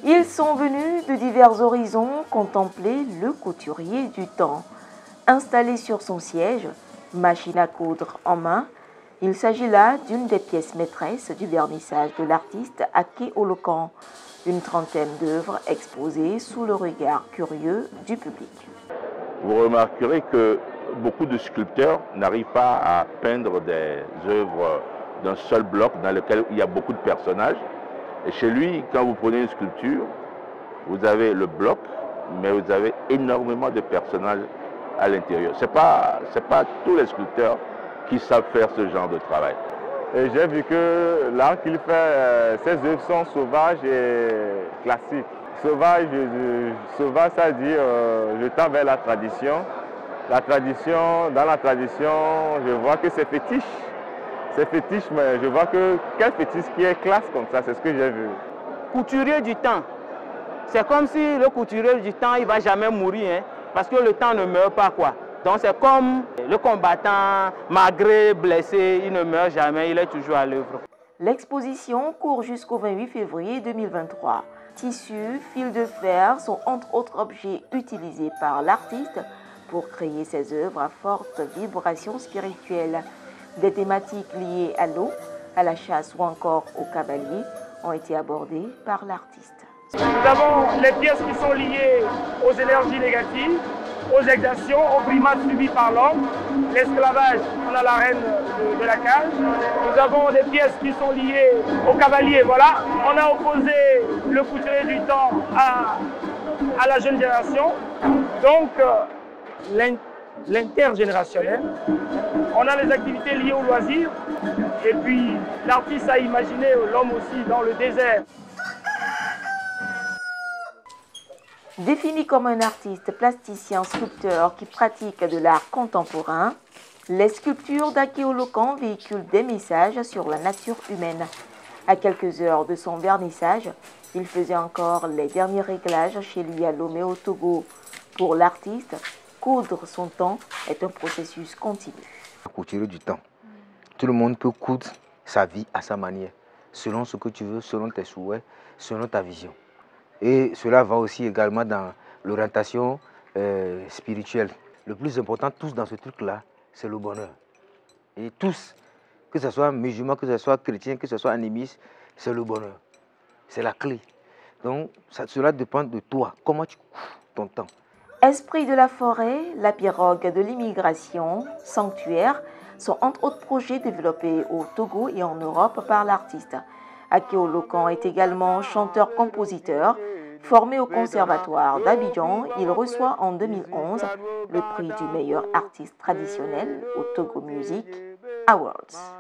Ils sont venus de divers horizons contempler le couturier du temps. Installé sur son siège, machine à coudre en main, il s'agit là d'une des pièces maîtresses du vernissage de l'artiste Ake Olokan, une trentaine d'œuvres exposées sous le regard curieux du public. Vous remarquerez que beaucoup de sculpteurs n'arrivent pas à peindre des œuvres d'un seul bloc dans lequel il y a beaucoup de personnages. Et chez lui, quand vous prenez une sculpture, vous avez le bloc, mais vous avez énormément de personnages à l'intérieur. Ce n'est pas tous les sculpteurs qui savent faire ce genre de travail. Et j'ai vu que l'art qu'il fait, ses œuvres sont sauvages et classiques. Sauvage, ça veut dire je tends vers la tradition. Dans la tradition, je vois que c'est fétiche. C'est fétiche, mais je vois que quel fétiche qui est classe comme ça, c'est ce que j'ai vu. Couturier du temps. C'est comme si le couturier du temps, il ne va jamais mourir, hein, parce que le temps ne meurt pas, quoi. Donc c'est comme le combattant, malgré blessé, il ne meurt jamais, il est toujours à l'œuvre. L'exposition court jusqu'au 28 février 2023. Tissus, fils de fer sont entre autres objets utilisés par l'artiste pour créer ses œuvres à forte vibration spirituelle. Des thématiques liées à l'eau, à la chasse ou encore au cavalier ont été abordées par l'artiste. Nous avons les pièces qui sont liées aux énergies négatives, aux exactions, aux primates subies par l'homme, l'esclavage, on a la reine de la cage. Nous avons des pièces qui sont liées au cavalier, voilà. On a opposé le couturier du temps à la jeune génération. Donc, l'intergénérationnel. On a les activités liées au loisir. Et puis, l'artiste a imaginé l'homme aussi dans le désert. Défini comme un artiste plasticien sculpteur qui pratique de l'art contemporain, les sculptures d'Ake Olokan véhiculent des messages sur la nature humaine. À quelques heures de son vernissage, il faisait encore les derniers réglages chez lui à Lomé au Togo. Pour l'artiste, coudre son temps est un processus continu. Couturier du temps. Tout le monde peut coudre sa vie à sa manière, selon ce que tu veux, selon tes souhaits, selon ta vision. Et cela va aussi également dans l'orientation spirituelle. Le plus important, tous dans ce truc-là, c'est le bonheur. Et tous, que ce soit musulman, que ce soit chrétien, que ce soit animiste, c'est le bonheur. C'est la clé. Donc, cela dépend de toi. Comment tu cours ton temps. Esprit de la forêt, la pirogue de l'immigration, sanctuaire, sont entre autres projets développés au Togo et en Europe par l'artiste. Ake Olokan est également chanteur-compositeur. Formé au conservatoire d'Abidjan, il reçoit en 2011 le prix du meilleur artiste traditionnel au Togo Music Awards.